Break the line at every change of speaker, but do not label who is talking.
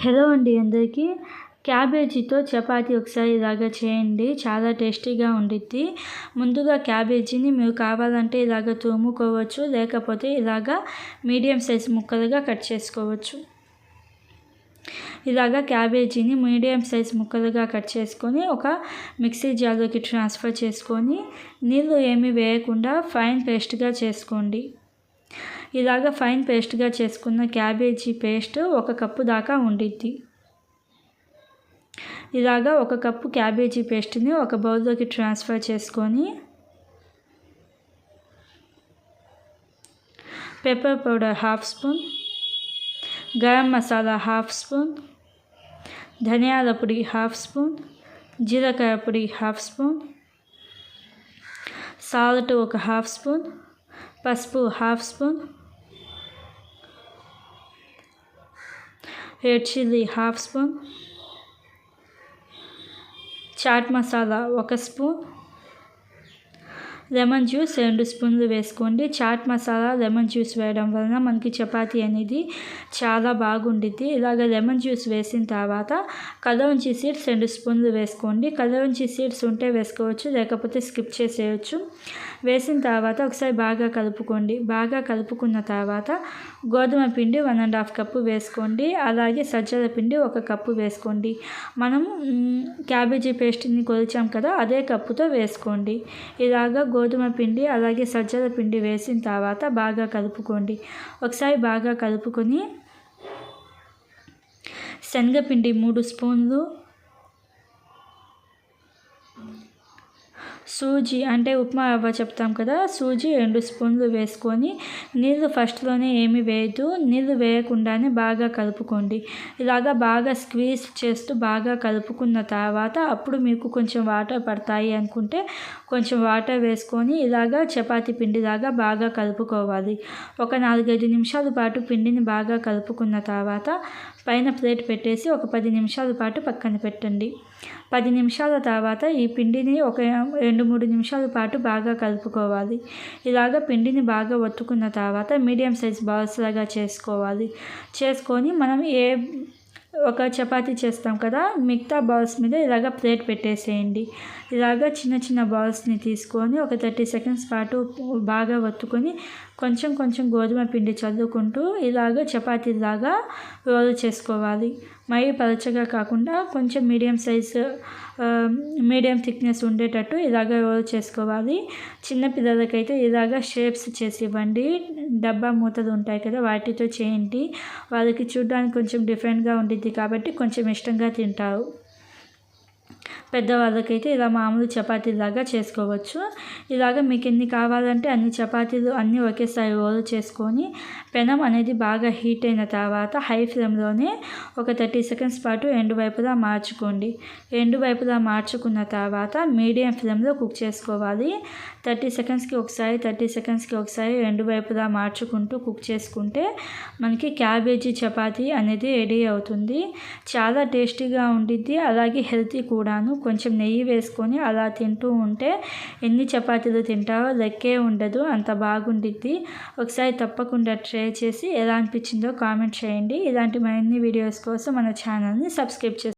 Hello అండి అందరికీ. క్యాబేజీతో చపాతీ ఒకసారి ఇలాగ చేయండి, చాలా టేస్టీగా ఉండిద్ది. ముందుగా క్యాబేజీని మీరు కావాలంటే ఇలాగ తురుముకోవచ్చు, లేకపోతే ఇలాగ మీడియం సైజ్ ముక్కలుగా కట్ చేసుకోవచ్చు. ఇలాగ క్యాబేజీని మీడియం సైజ్ ముక్కలుగా కట్ చేసుకొని ఒక మిక్సీ జార్లోకి ట్రాన్స్ఫర్ చేసుకొని నీళ్ళు ఏమీ వేయకుండా ఫైన్ పేస్ట్గా చేసుకోండి. ఇలాగ ఫైన్ పేస్ట్గా చేసుకున్న క్యాబేజీ పేస్ట్ 1 కప్పు దాకా ఉండిద్ది. ఇలాగ 1 కప్పు క్యాబేజీ పేస్ట్ని ఒక బౌల్లోకి ట్రాన్స్ఫర్ చేసుకొని pepper powder 1/2 spoon, garam masala 1/2 spoon, ధనియాల పొడి 1/2 స్పూన్, జీలకర్ర పొడి 1/2 స్పూన్, సాల్ట్ 1/2 స్పూన్, పసుపు 1/2 spoon, red chilli 1/2 spoon, chaat masala 1 spoon, lemon juice 2 స్పూన్లు వేసుకోండి. చాట్ మసాలా లెమన్ జ్యూస్ వేయడం వలన మనకి చపాతీ అనేది చాలా బాగుండిద్ది. ఇలాగ లెమన్ జ్యూస్ వేసిన తర్వాత కలవంచి సీడ్స్ 2 స్పూన్లు వేసుకోండి. కలవంచి సీడ్స్ ఉంటే వేసుకోవచ్చు, లేకపోతే స్కిప్ చేసేయచ్చు. వేసిన తర్వాత ఒకసారి బాగా కలుపుకోండి. బాగా కలుపుకున్న తర్వాత గోధుమ పిండి 1.5 కప్పు వేసుకోండి. అలాగే సజ్జల పిండి 1 కప్పు వేసుకోండి. మనం క్యాబేజీ పేస్ట్ని కొలిచాం కదా, అదే కప్పుతో వేసుకోండి. ఇలాగ గోధుమ పిండి అలాగే సజ్జల పిండి వేసిన తర్వాత బాగా కలుపుకోండి. ఒకసారి బాగా కలుపుకొని శనగపిండి 3 స్పూన్లు, సూజీ అంటే ఉప్మా రవ్వ చెప్తాం కదా, సూజీ 2 స్పూన్లు వేసుకొని నీళ్ళు ఫస్ట్లోనే ఏమీ వేయద్దు, నీళ్ళు వేయకుండానే బాగా కలుపుకోండి. ఇలాగా బాగా స్క్వీజ్ చేస్తూ బాగా కలుపుకున్న తర్వాత అప్పుడు మీకు కొంచెం వాటర్ పడతాయి అనుకుంటే కొంచెం వాటర్ వేసుకొని ఇలాగా చపాతీ పిండిలాగా బాగా కలుపుకోవాలి. ఒక 4-5 నిమిషాల పాటు పిండిని బాగా కలుపుకున్న తర్వాత పైన ప్లేట్ పెట్టేసి ఒక 10 నిమిషాల పాటు పక్కన పెట్టండి. 10 నిమిషాల తర్వాత ఈ పిండిని ఒక 2-3 నిమిషాల పాటు బాగా కలుపుకోవాలి. ఇలాగ పిండిని బాగా ఒత్తుకున్న తర్వాత మీడియం సైజ్ బాల్స్ లాగా చేసుకోవాలి. చేసుకొని మనం ఒక చపాతీ చేస్తాం కదా, మిగతా బాల్స్ మీద ఇలాగ ప్లేట్ పెట్టేసేయండి. ఇలాగ చిన్న చిన్న బాల్స్ని తీసుకొని ఒక 30 సెకండ్స్ పాటు బాగా ఒత్తుకొని కొంచెం కొంచెం గోధుమ పిండి చల్లుకుంటూ ఇలాగ చపాతీలాగా రోల్ చేసుకోవాలి. మరీ పలచగా కాకుండా కొంచెం మీడియం థిక్నెస్ ఉండేటట్టు ఇలాగ రోల్ చేసుకోవాలి. చిన్నపిల్లలకైతే ఇలాగ షేప్స్ చేసి ఇవ్వండి. డబ్బా మూతలు ఉంటాయి కదా, వాటితో చేయండి. వాళ్ళకి చూడడానికి కొంచెం డిఫరెంట్గా ఉండిద్ది కాబట్టి కొంచెం ఇష్టంగా తింటారు. పెద్దవాళ్ళకైతే ఇలా మామూలు చపాతీలాగా చేసుకోవచ్చు. ఇలాగ మీకు ఎన్ని కావాలంటే అన్ని చపాతీలు అన్నీ ఒకేసారి రోల్ చేసుకొని పెనం అనేది బాగా హీట్ అయిన తర్వాత హై ఫ్లేమ్లోనే ఒక 30 సెకండ్స్ పాటు ఎండు వైపులా మార్చుకోండి. ఎండు వైపులా మార్చుకున్న తర్వాత మీడియం ఫ్లేమ్లో కుక్ చేసుకోవాలి. 30 సెకండ్స్కి ఒకసారి ఎండు వైపులా మార్చుకుంటూ కుక్ చేసుకుంటే మనకి క్యాబేజీ చపాతీ అనేది రెడీ అవుతుంది. చాలా టేస్టీగా ఉండిద్ది, అలాగే హెల్తీ కూడాను. కొంచెం నెయ్యి వేసుకొని అలా తింటూ ఉంటే ఎన్ని చపాతీలు తింటారో లెక్కే ఉండదు, అంత బాగుండిద్ది. ఒకసారి తప్పకుండా ట్రై చేసి ఎలా అనిపించిందో కామెంట్ చేయండి. ఇలాంటి మరిన్ని వీడియోస్ కోసం మన ఛానల్ని సబ్స్క్రైబ్ చేసుకోండి.